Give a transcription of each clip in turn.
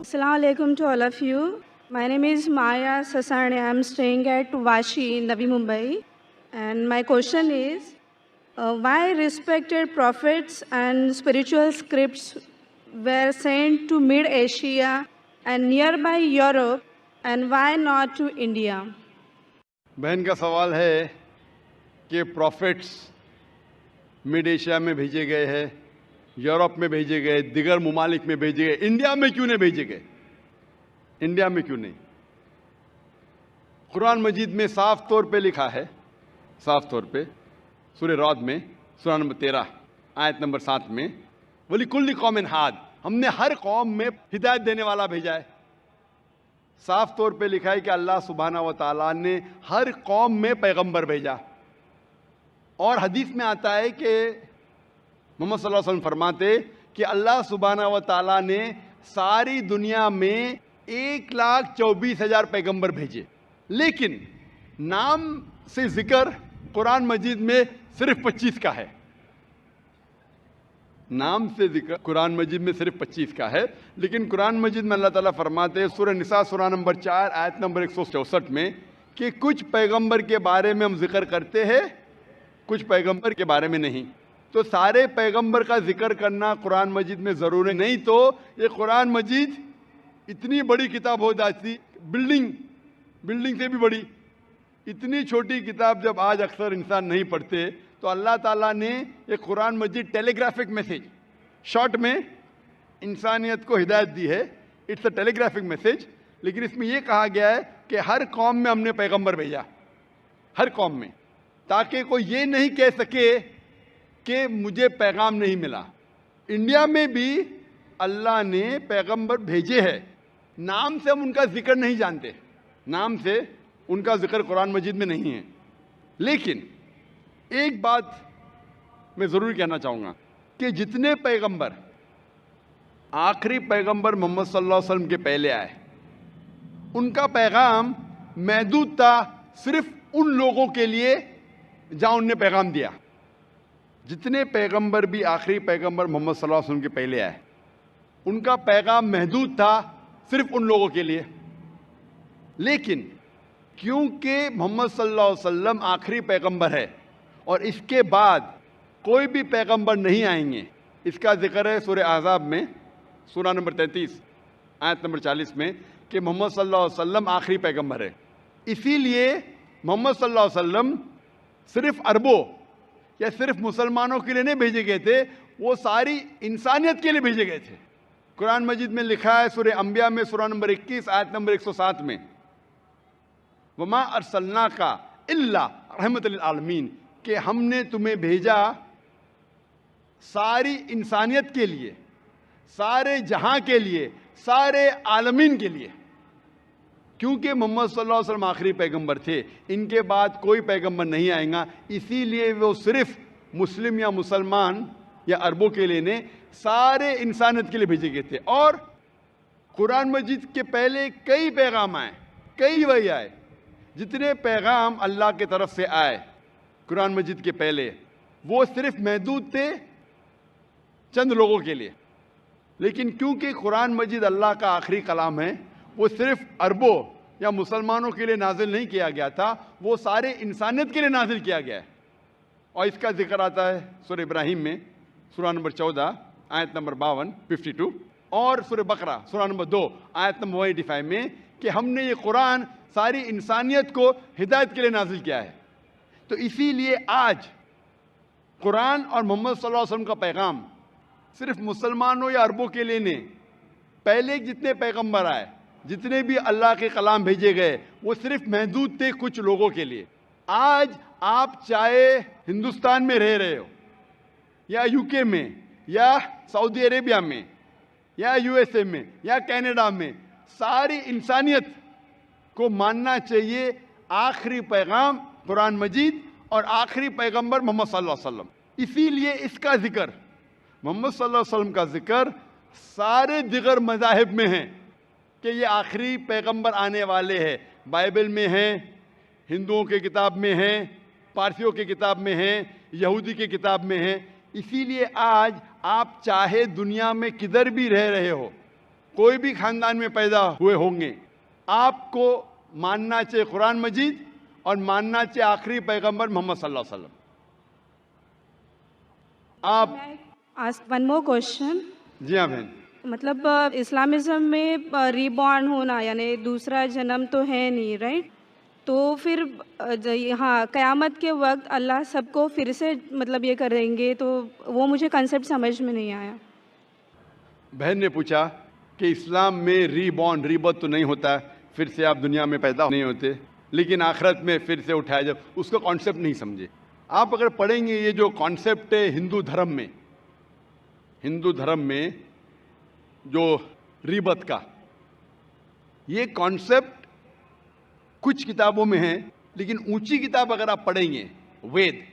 Assalamu alaikum to all of you. My name is Maya Sasani. I am staying at Vashi, Navi Mumbai. And my question is why respected prophets and spiritual scripts were sent to Mid Asia and nearby Europe, and why not to India? बहन का सवाल है कि profits mid Asia में भेजे गए हैं, Europe में भेजे गए, दिगर ममालिक में भेजे गए, इंडिया में क्यों नहीं भेजे गए? इंडिया में क्यों नहीं? कुरान मजीद में साफ तौर पे लिखा है, साफ तौर पे सूरह रअद में सूरा नंबर 13 आयत नंबर 7 में, वली कुल्ली कौमिन हाद, हमने हर कौम में हिदायत देने वाला भेजा है। साफ तौर पे लिखा है कि अल्लाह सुब्हाना व तआला ने हर कौम में पैगंबर भेजा। और हदीस में आता है कि मोहम्मद सल्लल्लाहु अलैहि वसल्लम फरमाते कि अल्लाह सुब्हाना व तआला ने सारी दुनिया में 1,24,000 पैगंबर भेजे, लेकिन नाम से जिक्र कुरान मजीद में सिर्फ 25 का है। नाम से जिक्र कुरान मजीद में सिर्फ 25 का है, लेकिन कुरान मजीद में अल्लाह ताला फरमाते हैं सूरह निसा सूरा नंबर 4 आयत नंबर 164 में कि कुछ पैगंबर के बारे में हम जिक्र करते हैं, कुछ पैगंबर के बारे में नहीं। तो सारे पैगंबर का जिक्र करना कुरान मजीद में ज़रूरी नहीं, तो ये कुरान मजीद इतनी बड़ी किताब हो जाती, बिल्डिंग से भी बड़ी। इतनी छोटी किताब जब आज अक्सर इंसान नहीं पढ़ते, तो अल्लाह ताला ने ये कुरान मजीद टेलीग्राफिक मैसेज, शॉर्ट में इंसानियत को हिदायत दी है। इट्स अ टेलीग्राफिक मैसेज, लेकिन इसमें यह कहा गया है कि हर कौम में हमने पैगंबर भेजा, हर कौम में, ताकि कोई ये नहीं कह सके कि मुझे पैगाम नहीं मिला। इंडिया में भी अल्लाह ने पैगंबर भेजे हैं, नाम से हम उनका जिक्र नहीं जानते, नाम से उनका जिक्र कुरान मजीद में नहीं है। लेकिन एक बात मैं ज़रूर कहना चाहूँगा कि जितने पैगंबर, आखिरी पैगंबर मोहम्मद सल्लल्लाहु अलैहि वसल्लम के पहले आए, उनका पैगाम महदूद था सिर्फ उन लोगों के लिए जहाँ उनने पैगाम दिया। जितने पैगंबर भी आखिरी पैगंबर मोहम्मद सल्लल्लाहु अलैहि वसल्लम के पहले आए, उनका पैगाम महदूद था सिर्फ उन लोगों के लिए। लेकिन क्योंकि मोहम्मद सल्लल्लाहु अलैहि वसल्लम आखिरी पैगंबर है और इसके बाद कोई भी पैगंबर नहीं आएंगे, इसका जिक्र है सूरह अहज़ाब में सूरा नंबर 33 आयत नंबर 40 में कि मोहम्मद सल्लल्लाहु अलैहि वसल्लम आखिरी पैगंबर है। इसीलिए मोहम्मद सल्लल्लाहु अलैहि वसल्लम सिर्फ अरबों या सिर्फ मुसलमानों के लिए नहीं भेजे गए थे, वो सारी इंसानियत के लिए भेजे गए थे। कुरान मजीद में लिखा है सूरह अंबिया में सूरा नंबर 21 आयत नंबर 107 में, वमा अरसलनाका इल्ला रहमतल लिल आलमीन, कि हमने तुम्हें भेजा सारी इंसानियत के लिए, सारे जहां के लिए, सारे आलमीन के लिए। क्योंकि मोहम्मद सल्लल्लाहु अलैहि वसल्लम आखिरी पैगंबर थे, इनके बाद कोई पैगंबर नहीं आएगा, इसीलिए वो सिर्फ मुस्लिम या मुसलमान या अरबों के लिए नहीं, सारे इंसानियत के लिए भेजे गए थे। और कुरान मजीद के पहले कई पैगाम आए, कई वही आए, जितने पैगाम अल्लाह की तरफ से आए कुरान मजीद के पहले, वो सिर्फ महदूद थे चंद लोगों के लिए। लेकिन क्योंकि कुरान मजीद अल्लाह का आखिरी कलाम है, वो सिर्फ अरबों या मुसलमानों के लिए नाजिल नहीं किया गया था, वो सारे इंसानियत के लिए नाजिल किया गया है। और इसका जिक्र आता है सूरह इब्राहिम में सूरा नंबर 14 आयत नंबर 52 52, और सूरह बकरा सूरा नंबर 2 आयत नंबर 185 में कि हमने ये कुरान सारी इंसानियत को हिदायत के लिए नाजिल किया है। तो इसीलिए आज कुरान और मोहम्मद सल्लल्लाहु अलैहि वसल्लम का पैगाम सिर्फ मुसलमानों या अरबों के लिए नहीं, पहले जितने पैगंबर आए, जितने भी अल्लाह के कलाम भेजे गए, वो सिर्फ महदूद थे कुछ लोगों के लिए। आज आप चाहे हिंदुस्तान में रह रहे हो या यूके में या सऊदी अरेबिया में या यूएसए में या कनाडा में, सारी इंसानियत को मानना चाहिए आखिरी पैगाम कुरान मजीद और आखिरी पैगंबर मोहम्मद सल्लल्लाहु अलैहि वसल्लम। इसीलिए इसका जिक्र, मोहम्मद सल्लल्लाहु अलैहि वसल्लम का जिक्र सारे दिगर मज़ाहिब में है कि ये आखिरी पैगंबर आने वाले हैं। बाइबल में है, हिंदुओं के किताब में है, पारसियों की किताब में है, यहूदी की किताब में है। इसीलिए आज आप चाहे दुनिया में किधर भी रह रहे हो, कोई भी खानदान में पैदा हुए होंगे, आपको मानना चाहिए कुरान मजीद और मानना चाहिए आखिरी पैगंबर मोहम्मद सल्लल्लाहु अलैहि वसल्लम। आप आस्क वन मोर क्वेश्चन। जी हाँ बहन। मतलब इस्लामिज्म में रीबॉर्न होना यानी दूसरा जन्म तो है नहीं, राइट? तो फिर हाँ, क़यामत के वक्त अल्लाह सबको फिर से मतलब ये करेंगे, तो वो मुझे कंसेप्ट समझ में नहीं आया। बहन ने पूछा कि इस्लाम में रीबॉर्न रीबर्थ तो नहीं होता, फिर से आप दुनिया में पैदा नहीं होते, लेकिन आखिरत में फिर से उठाया जब, उसका कॉन्सेप्ट नहीं समझे। आप अगर पढ़ेंगे ये जो कॉन्सेप्ट है हिंदू धर्म में जो रीबर्थ का, ये कॉन्सेप्ट कुछ किताबों में है, लेकिन ऊंची किताब अगर आप पढ़ेंगे, Veda,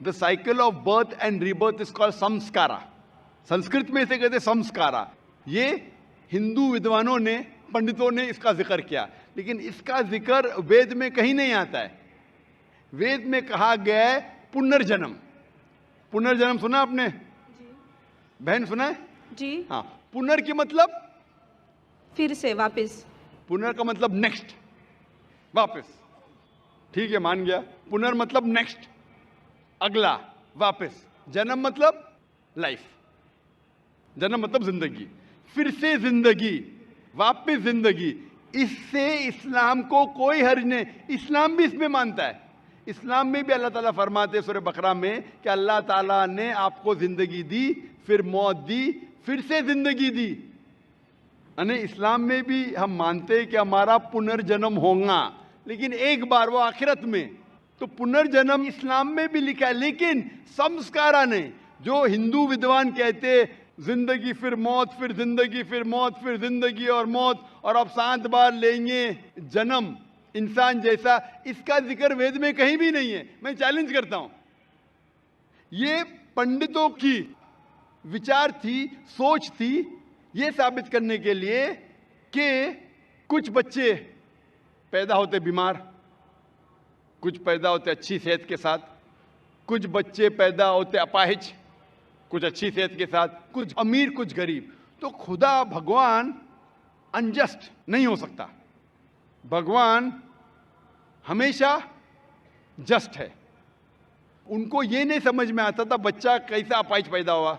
the cycle of birth and rebirth is called samskara. Sanskrit में इसे कहते संस्कारा। ये हिंदू विद्वानों ने, पंडितों ने इसका जिक्र किया, लेकिन इसका जिक्र वेद में कहीं नहीं आता है। वेद में कहा गया है पुनर्जन्म। पुनर्जन्म सुना आपने? बहन सुना है? जी हाँ। पुनर के मतलब फिर से वापस, पुनर का मतलब नेक्स्ट, वापस। ठीक है, मान गया। पुनर मतलब नेक्स्ट, अगला, वापस। जन्म मतलब लाइफ, जन्म मतलब जिंदगी, फिर से जिंदगी, वापस जिंदगी। इससे इस्लाम को कोई हर्ज नहीं। इस्लाम भी इसमें मानता है। इस्लाम में भी अल्लाह ताला फरमाते सूरह बकरा में कि अल्लाह ताला ने आपको जिंदगी दी, फिर मौत दी, फिर से जिंदगी दी। यानी इस्लाम में भी हम मानते हैं कि हमारा पुनर्जन्म होगा, लेकिन एक बार, वो आखिरत में। तो पुनर्जन्म इस्लाम में भी लिखा है, लेकिन संस्कारा ने, जो हिंदू विद्वान कहते जिंदगी फिर मौत, फिर जिंदगी, फिर मौत, फिर जिंदगी और मौत, और अब 7 बार लेंगे जन्म इंसान जैसा, इसका जिक्र वेद में कहीं भी नहीं है। मैं चैलेंज करता हूं, ये पंडितों की विचार थी, सोच थी, ये साबित करने के लिए कि कुछ बच्चे पैदा होते बीमार, कुछ पैदा होते अच्छी सेहत के साथ, कुछ बच्चे पैदा होते अपाहिज, कुछ अच्छी सेहत के साथ, कुछ अमीर, कुछ गरीब। तो खुदा भगवान अनजस्ट नहीं हो सकता। भगवान हमेशा जस्ट है। उनको ये नहीं समझ में आता था बच्चा कैसा अपाहिज पैदा हुआ,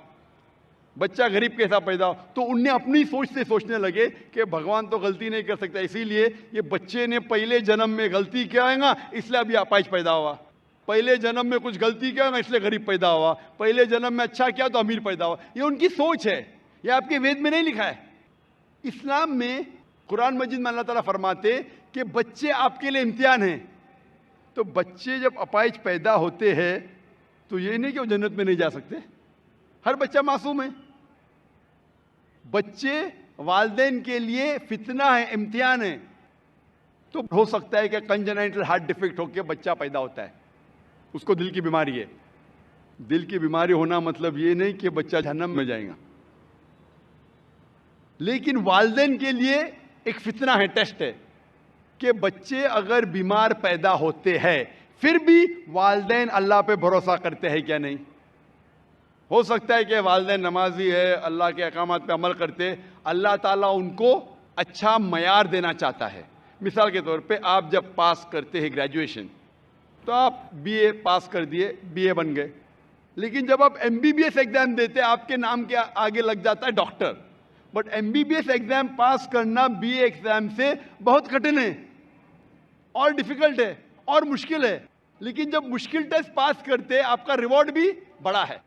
बच्चा गरीब कैसा पैदा हो। तो उनने अपनी सोच से सोचने लगे कि भगवान तो गलती नहीं कर सकता, इसीलिए ये बच्चे ने पहले जन्म में गलती किया है ना, इसलिए अभी अपाहिज पैदा हुआ। पहले जन्म में कुछ गलती किया ना, इसलिए गरीब पैदा हुआ। पहले जन्म में अच्छा किया तो अमीर पैदा हुआ। ये उनकी सोच है, ये आपके वेद में नहीं लिखा है। इस्लाम में, कुरान मजीद में अल्लाह ताला फरमाते कि बच्चे आपके लिए इम्तिहान हैं। तो बच्चे जब अपाहिज पैदा होते हैं तो ये नहीं कि वो जन्नत में नहीं जा सकते। हर बच्चा मासूम है। बच्चे वालिदैन के लिए फितना है, इम्तिहान है। तो हो सकता है कि कंजेनाइटल हार्ट डिफेक्ट होकर बच्चा पैदा होता है, उसको दिल की बीमारी है। दिल की बीमारी होना मतलब ये नहीं कि बच्चा जहन्नम में जाएगा, लेकिन वालिदैन के लिए एक फितना है, टेस्ट है कि बच्चे अगर बीमार पैदा होते हैं फिर भी वालिदैन अल्लाह पे भरोसा करते हैं क्या नहीं। हो सकता है कि वालिदैन नमाजी है, अल्लाह के अहकामात पे अमल करते, अल्लाह ताला उनको अच्छा मयार देना चाहता है। मिसाल के तौर पे आप जब पास करते हैं ग्रेजुएशन, तो आप बीए पास कर दिए, बीए बन गए, लेकिन जब आप एमबीबीएस एग्जाम देते आपके नाम के आगे लग जाता है डॉक्टर। बट एमबीबीएस एग्जाम पास करना बीए एग्जाम से बहुत कठिन है और डिफिकल्ट है और मुश्किल है, लेकिन जब मुश्किल टेस्ट पास करते आपका रिवॉर्ड भी बड़ा है।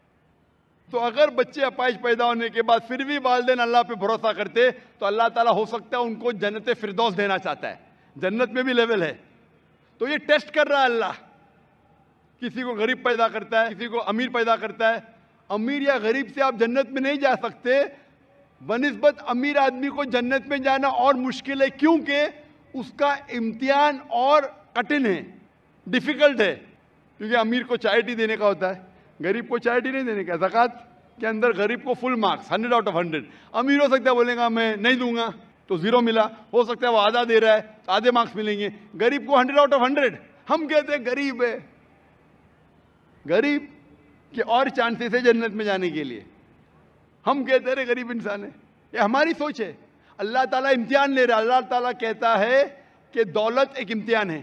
तो अगर बच्चे अपाहिज पैदा होने के बाद फिर भी वालिदैन अल्लाह पे भरोसा करते तो अल्लाह ताला हो सकता है उनको जन्नत फिरदौस देना चाहता है। जन्नत में भी लेवल है। तो ये टेस्ट कर रहा है अल्लाह, किसी को गरीब पैदा करता है, किसी को अमीर पैदा करता है। अमीर या गरीब से आप जन्नत में नहीं जा सकते, बनिस्बत अमीर आदमी को जन्नत में जाना और मुश्किल है, क्योंकि उसका इम्तिहान और कठिन है, डिफिकल्ट है। क्योंकि अमीर को चैरिटी देने का होता है, गरीब को चैरिटी नहीं देने का। ज़कात के अंदर गरीब को फुल मार्क्स 100 आउट ऑफ 100। अमीर हो सकता है बोलेगा मैं नहीं दूंगा तो 0 मिला, हो सकता है वो आधा दे रहा है तो आधे मार्क्स मिलेंगे। गरीब को 100 आउट ऑफ 100। हम कहते हैं गरीब है, गरीब के और चांसेस है जन्नत में जाने के लिए। हम कहते रहे गरीब इंसान है, ये हमारी सोच है। अल्लाह ताला इम्तिहान ले रहा है। अल्लाह ताला कहता है कि दौलत एक इम्तिहान है।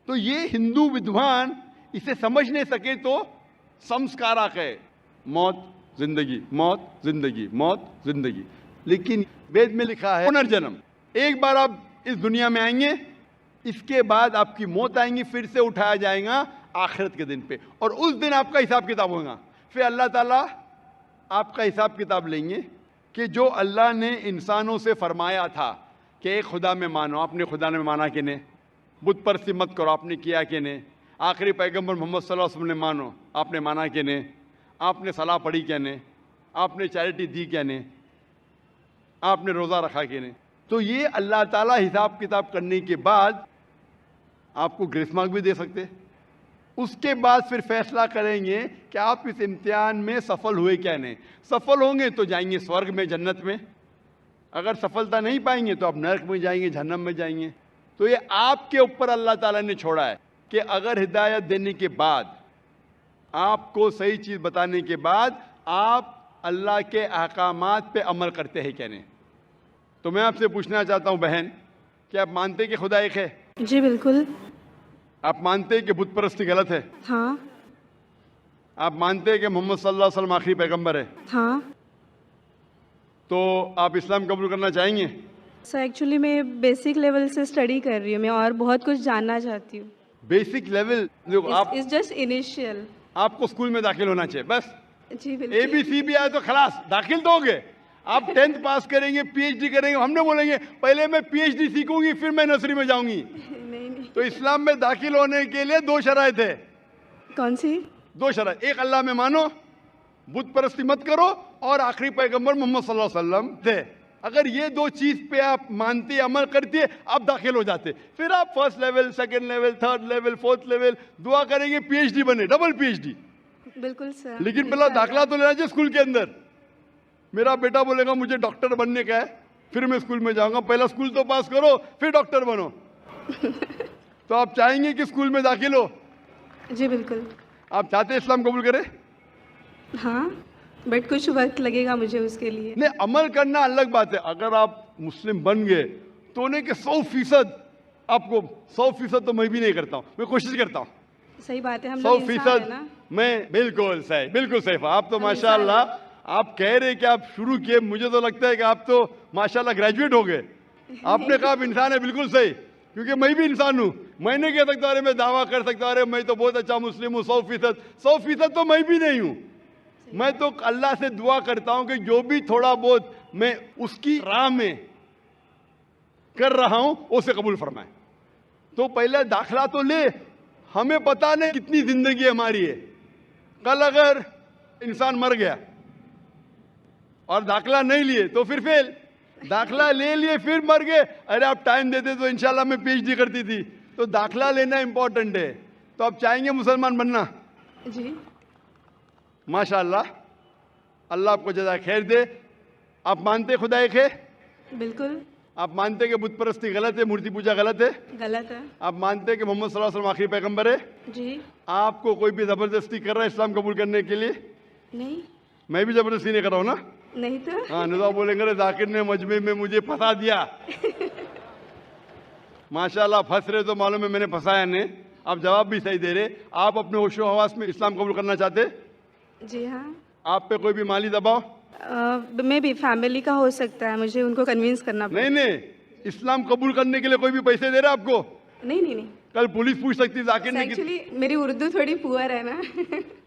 तो ये हिंदू विद्वान इसे समझ नहीं सके तो संस्कारक है, मौत जिंदगी, मौत जिंदगी, मौत जिंदगी। लेकिन वेद में लिखा है पुनर्जन्म, एक बार आप इस दुनिया में आएंगे, इसके बाद आपकी मौत आएंगी, फिर से उठाया जाएगा आखिरत के दिन पे, और उस दिन आपका हिसाब किताब होगा। फिर अल्लाह ताला आपका हिसाब किताब लेंगे कि जो अल्लाह ने इंसानों से फरमाया था कि एक खुदा में मानो, आपने खुदा में माना कि नहीं, बुत परस्ती मत करो, आपने किया कि नहीं, आखिरी पैगंबर मोहम्मद सल्लल्लाहु अलैहि वसल्लम ने मानो, आपने माना कि नहीं, आपने सलाह पढ़ी क्या नहीं, आपने चैरिटी दी क्या नहीं, आपने रोज़ा रखा कि नहीं। तो ये अल्लाह ताला हिसाब किताब करने के बाद आपको ग्रेस मार्क भी दे सकते। उसके बाद फिर फैसला करेंगे कि आप इस इम्तिहान में सफल हुए क्या नहीं। सफल होंगे तो जाएंगे स्वर्ग में, जन्नत में, अगर सफलता नहीं पाएंगे तो आप नरक में जाएंगे, जहन्नम में जाएंगे। तो ये आपके ऊपर अल्लाह ताला ने छोड़ा है कि अगर हिदायत देने के बाद, आपको सही चीज़ बताने के बाद आप अल्लाह के अहकामात पे अमल करते हैं क्या नहीं। तो मैं आपसे पूछना चाहता हूँ बहन, कि आप मानते हैं कि खुदा एक है? जी बिल्कुल। आप मानते हैं कि बुत परस्ती गलत है? हाँ। आप मानते हैं कि मोहम्मद सल्लल्लाहु अलैहि वसल्लम आखिरी पैगंबर है? हाँ। तो आप इस्लाम कबूल करना चाहेंगे? सर एक्चुअली मैं बेसिक लेवल से स्टडी कर रही हूँ, मैं और बहुत कुछ जानना चाहती हूँ। बेसिक लेवल देखो, आप इट्स जस्ट इनिशियल। आपको स्कूल में दाखिल होना चाहिए बस। जी बिल्कुल। ABC भी आए तो खलास, दाखिल तो हो गए। आप 10th पास करेंगे, PhD करेंगे, हमने बोलेंगे पहले मैं PhD सीखूंगी फिर मैं नर्सरी में जाऊंगी। नहीं नहीं। तो इस्लाम में दाखिल होने के लिए 2 शराइत है। कौन सी? 2 शराइत, एक अल्लाह में मानो, बुत परस्ती मत करो, और आखिरी पैगंबर मोहम्मद सल्लल्लाहु अलैहि वसल्लम थे। अगर ये 2 चीज पे आप मानते, अमल करते, आप दाखिल हो जाते। फिर आप first level, second level, third level, fourth level दुआ करेंगे, PhD बने, डबल PhD। बिल्कुल सर। लेकिन पहला दाखिला तो लेना चाहिए स्कूल के अंदर। मेरा बेटा बोलेगा मुझे डॉक्टर बनने का है, फिर मैं स्कूल में जाऊंगा, पहला स्कूल तो पास करो फिर डॉक्टर बनो। तो आप चाहेंगे कि स्कूल में दाखिल हो? जी बिल्कुल। आप चाहते हैं इस्लाम कबूल करें? हाँ, बट कुछ वक्त लगेगा मुझे उसके लिए। नहीं, अमल करना अलग बात है। अगर आप मुस्लिम बन गए तो नहीं कि 100% आपको 100% तो मैं भी नहीं करता हूँ, मैं कोशिश करता हूँ। सही बात है, हम लोग इंसान है 100% ना। मैं बिल्कुल सही, बिल्कुल सही। आप तो माशाल्लाह, आप कह रहे कि आप शुरू किए, मुझे तो लगता है कि आप तो माशाल्लाह ग्रेजुएट हो गए। आपने कहा आप इंसान है, बिल्कुल सही, क्योंकि मैं भी इंसान हूँ। मैं नहीं कह सकता अरे मैं दावा कर सकता अरे मैं तो बहुत अच्छा मुस्लिम हूँ 100% तो मैं भी नहीं हूँ। मैं तो अल्लाह से दुआ करता हूँ कि जो भी थोड़ा बहुत मैं उसकी राह में कर रहा हूँ उसे कबूल फरमाए। तो पहले दाखला तो ले, हमें पता नहीं कितनी जिंदगी हमारी है। कल अगर इंसान मर गया और दाखला नहीं लिए तो फिर फेल, दाखला ले लिए फिर मर गए, अरे आप टाइम देते तो इंशाल्लाह मैं PhD करती थी। तो दाखला लेना इंपॉर्टेंट है। तो आप चाहेंगे मुसलमान बनना? जी माशाल्लाह, अल्लाह आपको जज़ा खैर दे। आप मानते खुदा एक है? बिल्कुल। आप मानते कि बुत परस्ती गलत है, मूर्ति पूजा गलत है? गलत है। आप मानते कि मोहम्मद सल्लल्लाहु अलैहि वसल्लम आखिरी पैगंबर है? जी आपको कोई भी जबरदस्ती कर रहा है इस्लाम कबूल करने के लिए? नहीं। मैं भी जबरदस्ती नहीं कर रहा हूँ ना। नहीं तो। हाँ, नहीं तो आप बोलेंगे रे जाकिर ने मजमे में मुझे फंसा दिया। माशाल्लाह, फंस रहे तो मालूम है मैंने फंसाया नहीं। आप जवाब भी सही दे रहे। आप अपने होशो हवास में इस्लाम कबूल करना चाहते? जी हाँ। आप पे कोई भी माली दबाव? मे भी फैमिली का हो सकता है, मुझे उनको कन्विंस करना नहीं नहीं, इस्लाम कबूल करने के लिए कोई भी पैसे दे रहा है आपको? नहीं नहीं नहीं। कल पुलिस पूछ सकती है जाकिर ने एक्चुअली मेरी उर्दू थोड़ी पुअर है ना।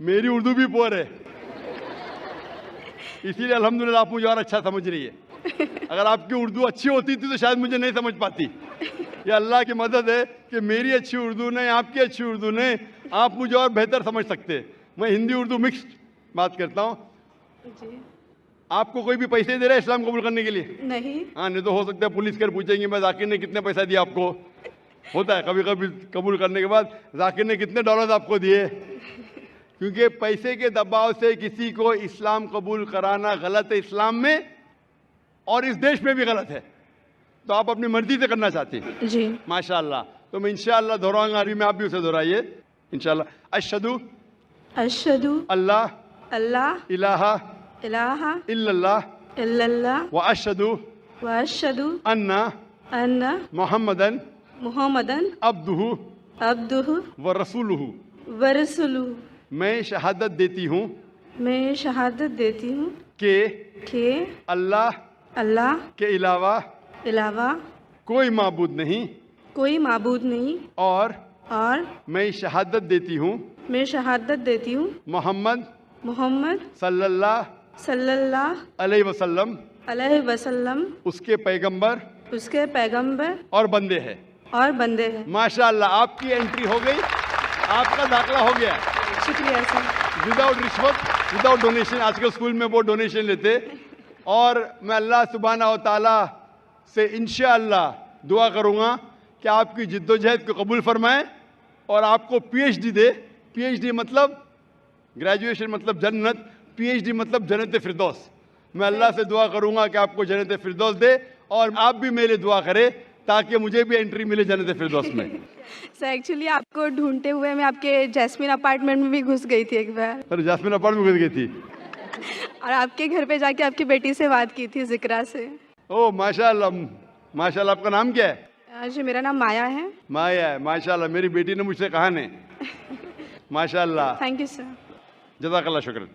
मेरी उर्दू भी पुअर है, इसीलिए अल्हम्दुलिल्लाह आप मुझे और अच्छा समझ रही है। अगर आपकी उर्दू अच्छी होती थी तो शायद मुझे नहीं समझ पाती। ये अल्लाह की मदद है कि मेरी अच्छी उर्दू नहीं, आपकी अच्छी उर्दू नहीं, आप मुझे और बेहतर समझ सकते। मैं हिंदी उर्दू मिक्स बात करता हूँ। जी। आपको कोई भी पैसे दे रहा है इस्लाम कबूल करने के लिए? नहीं। हाँ, नहीं तो हो सकता है पुलिस कर पूछेंगे मैं जाकिर ने कितने पैसा दिया आपको। होता है कभी कभी कबूल करने के बाद जाकिर ने कितने डॉलर आपको दिए। क्योंकि पैसे के दबाव से किसी को इस्लाम कबूल कराना गलत है इस्लाम में, और इस देश में भी गलत है। तो आप अपनी मर्जी से करना चाहते हैं। जी माशाल्लाह। तो मैं इंशाअल्लाह दोहराऊंगा अरबी में, आप भी उसे दोहराइए इंशाअल्लाह। अशहदु अशहदु अल्लाह अल्लाह इलाहा इलाहा इल्लल्लाह इल्लल्लाह व अशहदु वअशहदु अन्ना अन्ना मोहम्मदन मुहम्मदन अब्दुहु अब्दुहु व रसूलुहु। व रसूलुहु। मैं शहादत देती हूँ मैं शहादत देती हूँ कि अल्लाह अल्लाह के अलावा अलावा कोई माबूद नहीं कोई माबूद नहीं और और मैं शहादत देती हूँ मैं शहादत देती हूँ मोहम्मद मोहम्मद सल्लल्लाहु सल्लल्लाहु अलैहि वसल्लम अलैहि वसल्लम उसके पैगंबर उसके पैगंबर और बंदे हैं। और बंदे हैं। माशाअल्लाह, आपकी एंट्री हो गई, आपका दाखला हो गया। शुक्रिया सर। विदाउट रिश्वत, विदाउट डोनेशन। आजकल स्कूल में वो डोनेशन लेते। और मैं अल्लाह सुब्हानहू व तआला से इंशाअल्लाह दुआ करूँगा कि आपकी जिद्दोजहद को कबूल फरमाए और आपको पीएचडी दे। पीएचडी मतलब ग्रेजुएशन मतलब जन्नत, पीएचडी मतलब जन्नत फिरदौस। मैं अल्लाह से दुआ करूँगा कि आपको जन्नत फिरदौस दे और आप भी मेरे दुआ करें ताकि मुझे भी एंट्री मिले जन्नत फिरदौस में। सर एक्चुअली आपको ढूंढते हुए मैं आपके जैस्मिन अपार्टमेंट में भी घुस गई थी एक बार, अरे जास्मिन अपार्टमेंट में घुस गई थी और आपके घर पे जाके आपकी बेटी से बात की थी जिक्रा से। ओह माशाअल्लाह, माशाअल्लाह। आपका नाम क्या है? जी मेरा नाम माया है। माया है, माशाअल्लाह। मेरी बेटी ने मुझसे कहा नहीं। माशाअल्लाह, थैंक यू सर। जज़ाकल्लाह, शुक्र।